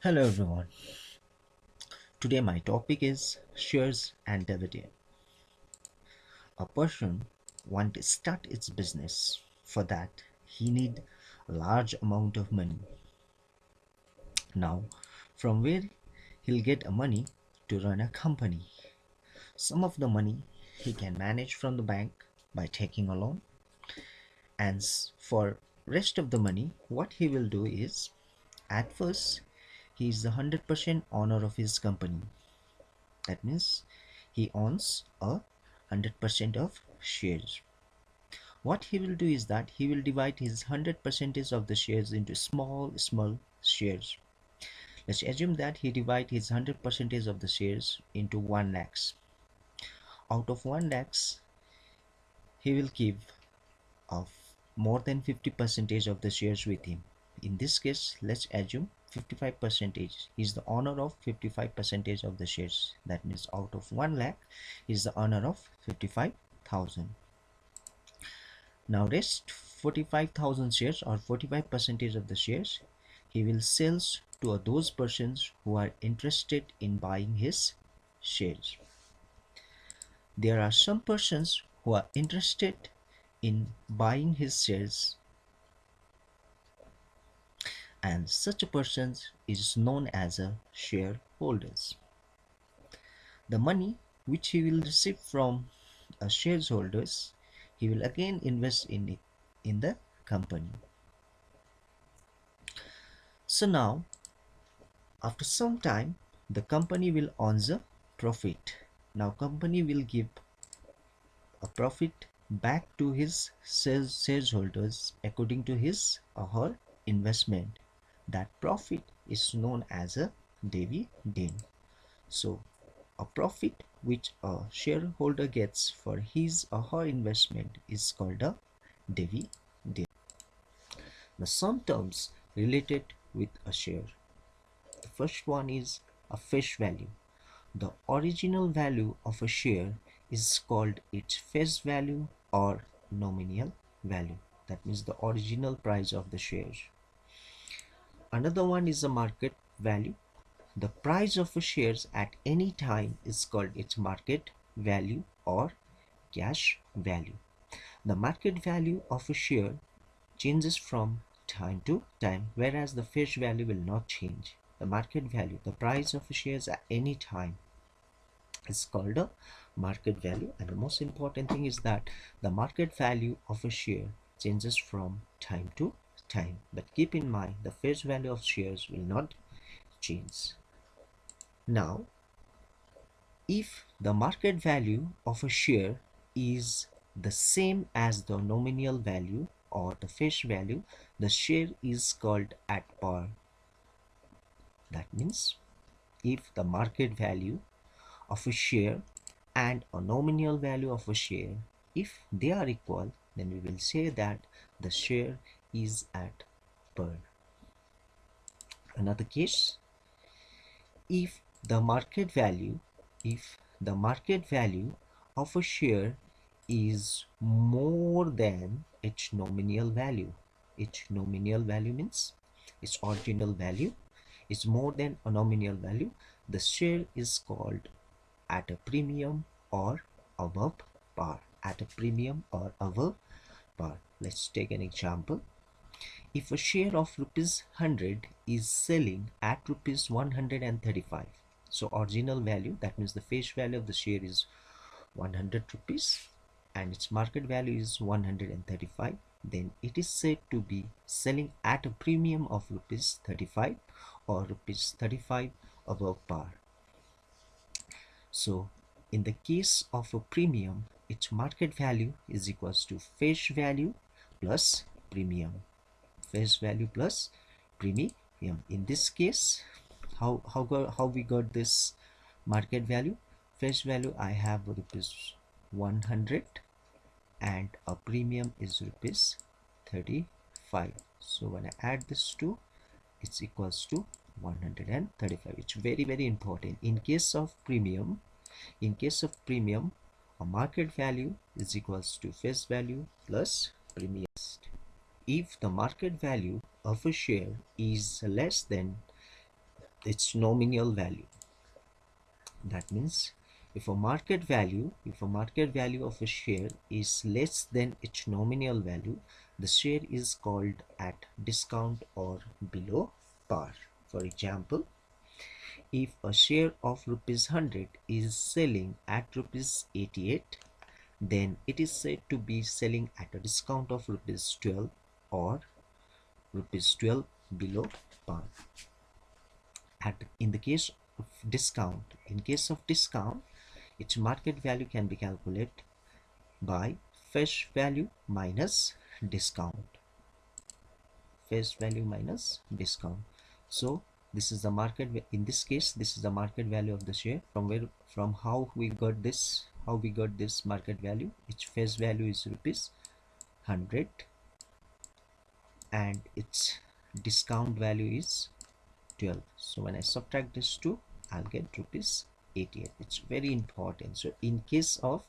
Hello everyone. Today my topic is shares and dividend. A person want to start its business. For that, he need a large amount of money. Now, from where he'll get a money to run a company? Some of the money he can manage from the bank by taking a loan, and for rest of the money, what he will do is at first he is the 100% owner of his company. That means he owns a 100% of shares. What he will do is that he will divide his 100 percentage of the shares into small shares. Let's assume that he divide his 100 percentage of the shares into 1 lakhs. Out of 1 lakhs, he will keep of more than 50 percentage of the shares with him. In this case, let's assume 55 percentage. He's the owner of 55 percentage of the shares. That means out of 1 lakh, he's the owner of 55,000. Now rest 45,000 shares or 45 percentage of the shares he will sell to those persons who are interested in buying his shares. There are some persons who are interested in buying his shares, and such a person is known as a shareholders. The money which he will receive from a shareholders, he will again invest in it in the company. So now, after some time, the company will earn the profit. Now, company will give a profit back to his shareholders according to his or her investment. That profit is known as a dividend. So, a profit which a shareholder gets for his or her investment is called a dividend. Now, some terms related with a share. The first one is a face value. The original value of a share is called its face value or nominal value. That means the original price of the share. Another one is the market value. The price of a shares at any time is called its market value or cash value. The market value of a share changes from time to time, whereas the face value will not change. The market value, the price of shares at any time, is called a market value, and the most important thing is that the market value of a share changes from time to time. But keep in mind, the face value of shares will not change. Now, if the market value of a share is the same as the nominal value or the face value, the share is called at par. That means if the market value of a share and a nominal value of a share, if they are equal, then we will say that the share is at par. Another case, if the market value of a share is more than its nominal value, its nominal value means its original value is more than a nominal value, the share is called at a premium or above par. At a premium or above par. Let's take an example. If a share of rupees 100 is selling at rupees 135, so original value, that means the face value of the share is 100 rupees and its market value is 135, then it is said to be selling at a premium of rupees 35 or rupees 35 above par. So in the case of a premium, its market value is equals to face value plus premium. Face value plus premium. In this case, how we got this market value? Face value, I have rupees 100 and a premium is rupees 35. So when I add this two, it's equals to 135. It's very important. In case of premium, a market value is equals to face value plus premium. If the market value of a share is less than its nominal value. That means if a market value of a share is less than its nominal value, the share is called at discount or below par. For example, if a share of rupees 100 is selling at rupees 88, then it is said to be selling at a discount of rupees 12 or rupees 12 below par. In case of discount, its market value can be calculated by face value minus discount. Face value minus discount. So this is the in this case this is the market value of the share. From how we got this market value. Its face value is rupees 100 and its discount value is 12. So when I subtract this two, I'll get rupees 88. It's very important. So in case of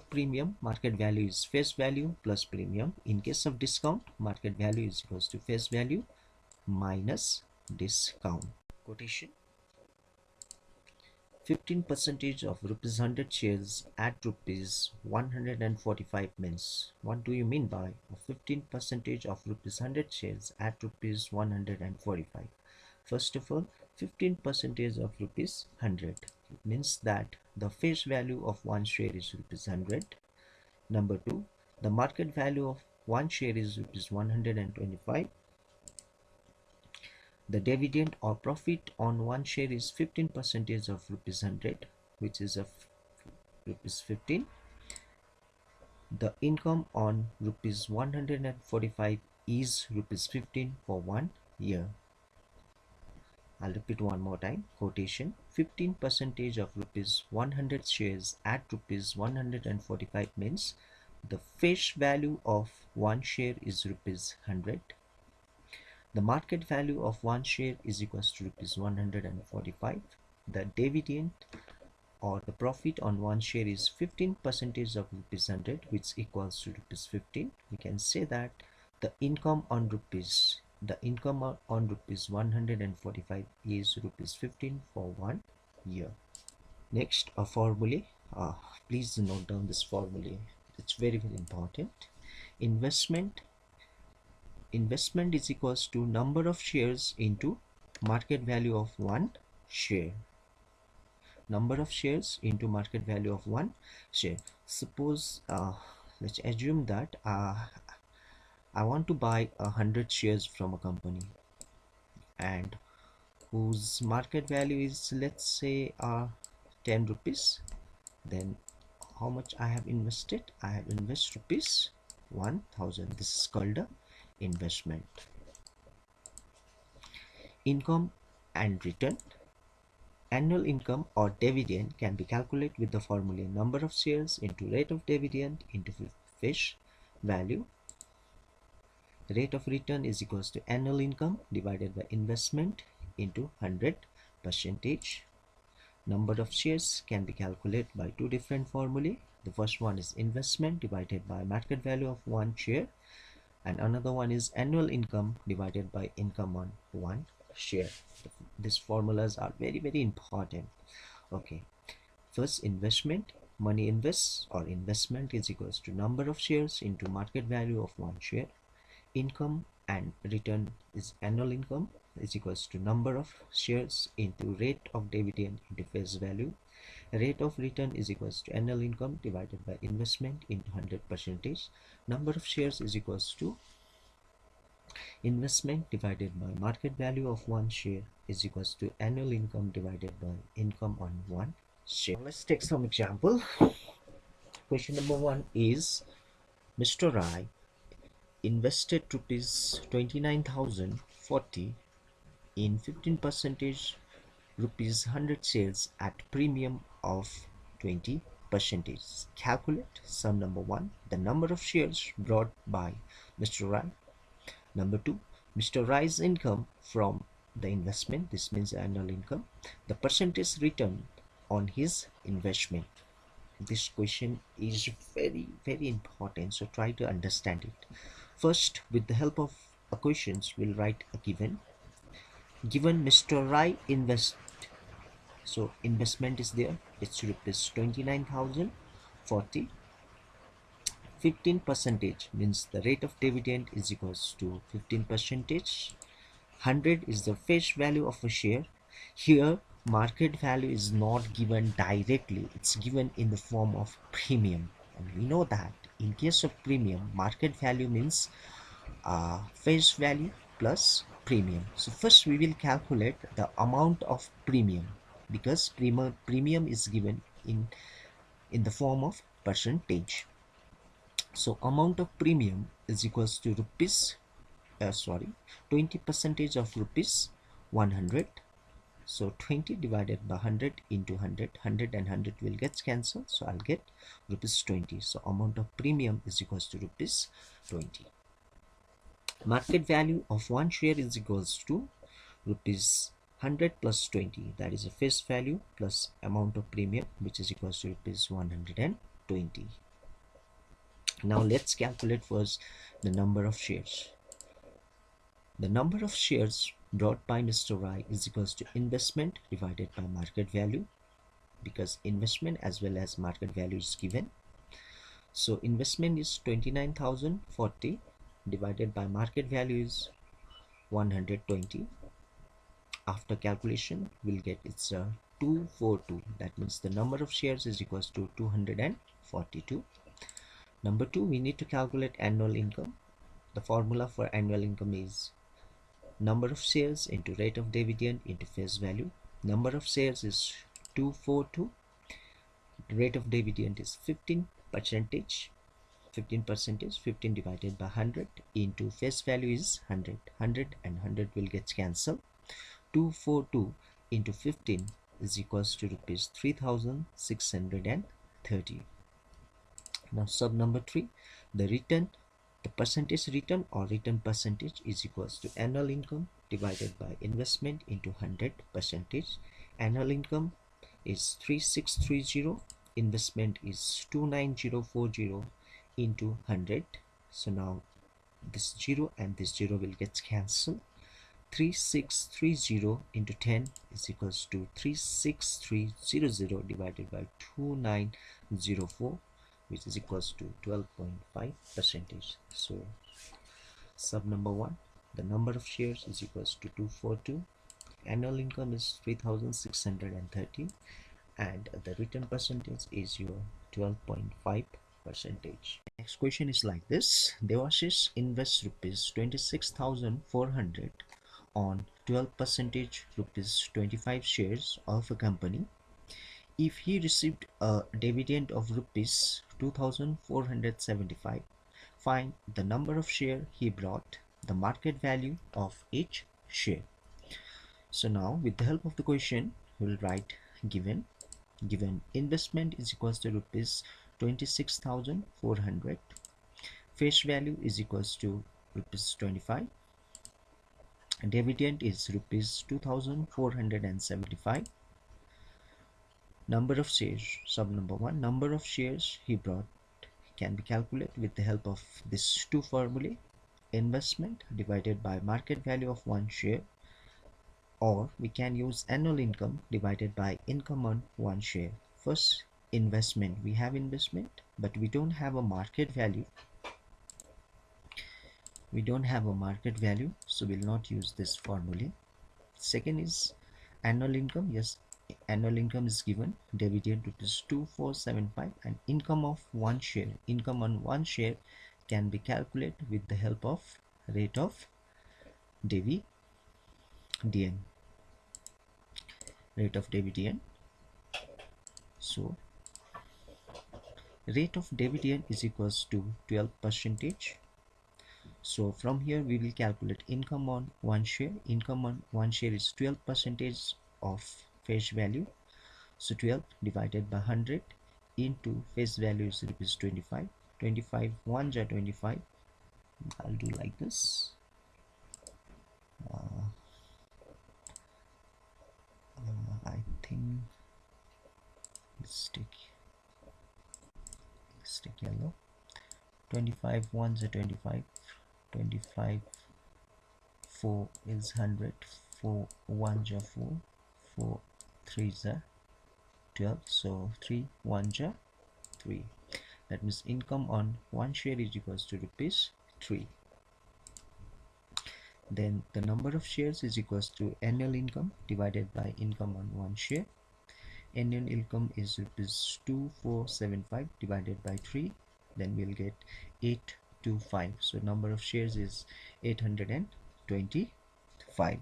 premium, market value is face value plus premium. In case of discount, market value is equals to face value minus discount. Quotation: 15 percentage of rupees 100 shares at rupees 145 means. What do you mean by a 15 percentage of rupees 100 shares at rupees 145? First of all, 15 percentage of rupees 100 means that the face value of one share is rupees 100. Number two, the market value of one share is rupees 125. The dividend or profit on one share is 15 percentage of rupees 100, which is of rupees 15. The income on rupees 145 is rupees 15 for 1 year. I'll repeat one more time. Quotation: 15 percentage of rupees 100 shares at rupees 145 means the face value of one share is rupees 100. The market value of one share is equals to rupees 145. The dividend or the profit on one share is 15 percentage of rupees 100, which equals to rupees 15. We can say that the income on rupees 145 is rupees 15 for 1 year. Next, a formula. Please note down this formula. It's very important. Investment is equals to number of shares into market value of one share. Number of shares into market value of one share. Suppose let's assume that I want to buy 100 shares from a company and whose market value is, let's say, 10 rupees. Then how much I have invested? I have invested rupees 1000. This is called a investment. Income and return. Annual income or dividend can be calculated with the formula number of shares into rate of dividend into face value. Rate of return is equals to annual income divided by investment into 100 percentage. Number of shares can be calculated by two different formulae. The first one is investment divided by market value of one share, and another one is annual income divided by income on one share. These formulas are very important. Okay, first, investment. Money invests or investment is equals to number of shares into market value of one share. Income and return is annual income is equals to number of shares into rate of dividend into face value. Rate of return is equals to annual income divided by investment into 100 percentage. Number of shares is equals to investment divided by market value of one share is equals to annual income divided by income on one share. Let's take some example. Question number 1 is Mr. Rai invested rupees 29,040 in 15 percentage rupees 100 shares at premium of 20 percentage. Calculate sum number 1, the number of shares brought by Mr. Rai. Number 2, Mr. Rai's income from the investment, this means annual income, the percentage return on his investment. This question is very important, so try to understand it. First, with the help of equations, we'll write a given. given Mr. Rai invest, so investment is there, it's rupees 29,040. 15 percentage means the rate of dividend is equals to 15 percentage. 100 is the face value of a share. Here market value is not given directly, it's given in the form of premium, and we know that in case of premium, market value means face value plus premium. So first we will calculate the amount of premium, because premium is given in the form of percentage. So amount of premium is equals to rupees, 20 percentage of rupees 100. So 20 divided by 100 into 100, 100 and 100 will get cancelled, so I'll get rupees 20. So amount of premium is equals to rupees 20. Market value of one share is equals to rupees 100 plus 20, that is a face value plus amount of premium, which is equals to rupees 120. Now let's calculate first the number of shares. The number of shares brought by Mr. Rai is equals to investment divided by market value, because investment as well as market value is given. So investment is 29,040 divided by market value is 120. After calculation we'll get it's 242. That means the number of shares is equals to 242. Number 2, we need to calculate annual income. The formula for annual income is number of shares into rate of dividend into face value. Number of shares is 242. Rate of dividend is 15 percentage. 15 divided by 100 into face value is 100. 100 and 100 will get cancelled. 242 into 15 is equals to rupees 3,630. Now sub number 3, the percentage return or return percentage is equals to annual income divided by investment into 100 percentage. Annual income is 3630, investment is 29040 into 100. So now this 0 and this 0 will get cancelled. 3630 into 10 is equals to 36300 divided by 2904, which is equals to 12.5 percentage. So sub number 1, the number of shares is equals to 242, annual income is 3630, and the return percentage is your 12.5 percentage. Next question is like this: Dewasis invests rupees 26,400 on 12 percentage rupees 25 shares of a company. If he received a dividend of rupees 2,475, find the number of share he brought, the market value of each share. So now with the help of the question, we'll write given investment is equals to rupees 26,400, face value is equals to rupees 25, dividend is rupees 2,475. Number of shares, sub number 1, number of shares he brought can be calculated with the help of this two formulae: investment divided by market value of one share, or we can use annual income divided by income on one share. First, investment, we have investment but we don't have a market value, so we'll not use this formula. Second is annual income. Yes, annual income is given, dividend rupees 2475, and income of one share, income on one share can be calculated with the help of rate of dividend. So rate of dividend is equals to 12 percentage. So from here we will calculate income on one share. Income on one share is 12 percentage of face value. So 12 divided by 100 into face value is rupees 25. 25 1s are 25. I'll do like this. I think stick yellow. 25 1s are 25. 25 4 is 100. 4 1 ja 4, 4 3 ja 12, so 3 1 ja 3. That means income on one share is equals to rupees 3. Then the number of shares is equals to annual income divided by income on one share. Annual income is rupees 2475 divided by 3, then we'll get 825. So number of shares is 825.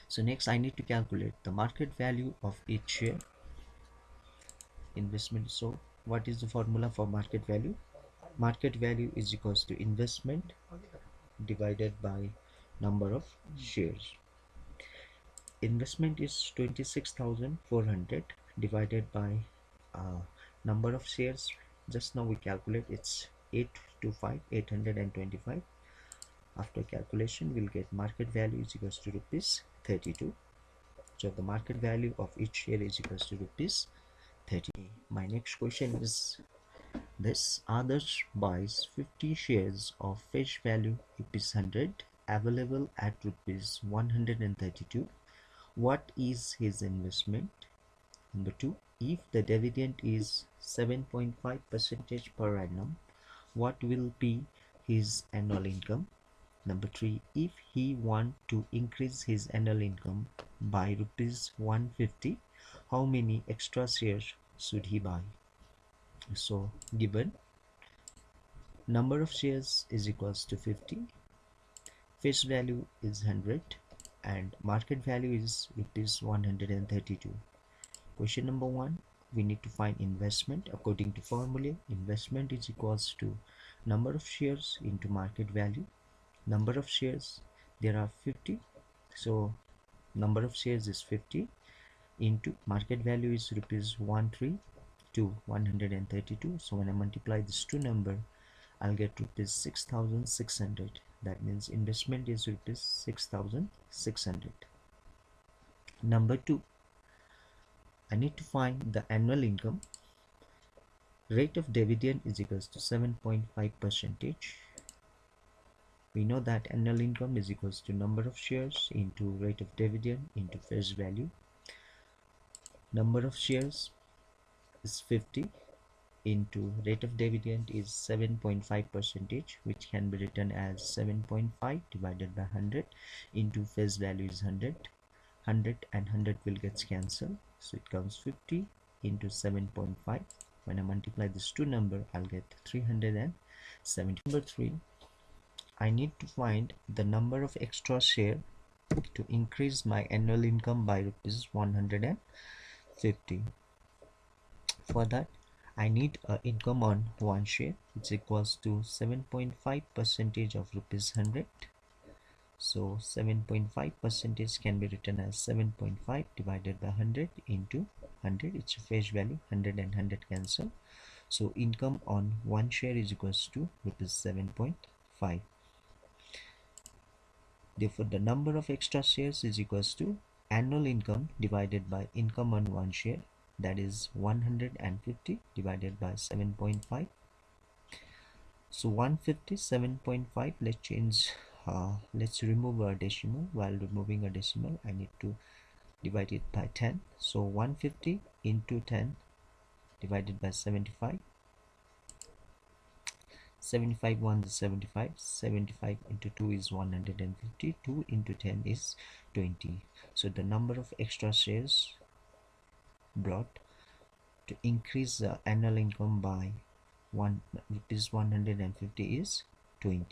So next I need to calculate the market value of each share investment. So what is the formula for market value? Market value is equals to investment divided by number of shares. Investment is 26,400 divided by number of shares. Just now we calculate, it's 825. After calculation we'll get market value is equals to rupees 32. So the market value of each share is equals to rupees 30. My next question is this: Adarsh buys 50 shares of face value rupees 100 available at rupees 132. What is his investment? Number 2, if the dividend is 7.5% per annum, what will be his annual income? Number 3, if he want to increase his annual income by rupees 150, how many extra shares should he buy? So given number of shares is equals to 50, face value is 100, and market value is rupees 132. Question number 1, we need to find investment. According to formula, investment is equals to number of shares into market value. Number of shares, there are 50, so number of shares is 50 into market value is rupees 132. So when I multiply these two number, I'll get rupees 6,600. That means investment is rupees 6,600. Number 2, I need to find the annual income. Rate of dividend is equals to 7.5%. We know that annual income is equals to number of shares into rate of dividend into face value. Number of shares is 50 into rate of dividend is 7.5%, which can be written as 7.5 divided by 100 into face value is 100. 100 and 100 will get cancelled, so it comes 50 into 7.5. When I multiply this two number, I'll get 370. Number 3, I need to find the number of extra share to increase my annual income by rupees 150. For that, I need a income on one share, which equals to 7.5% of rupees 100. So 7.5% can be written as 7.5 divided by 100 into 100. It's a face value, 100 and 100 cancel. So income on one share is equals to rupees 7.5. Therefore, the number of extra shares is equals to annual income divided by income on one share, that is 150 divided by 7.5. So 150, 7.5, let's change, let's remove a decimal. While removing a decimal, I need to divide it by 10. So 150 into 10 divided by 75. 75 1 is 75. 75 into 2 is 150. 2 into 10 is 20. So the number of extra shares brought to increase the annual income by rupees 150 is 20.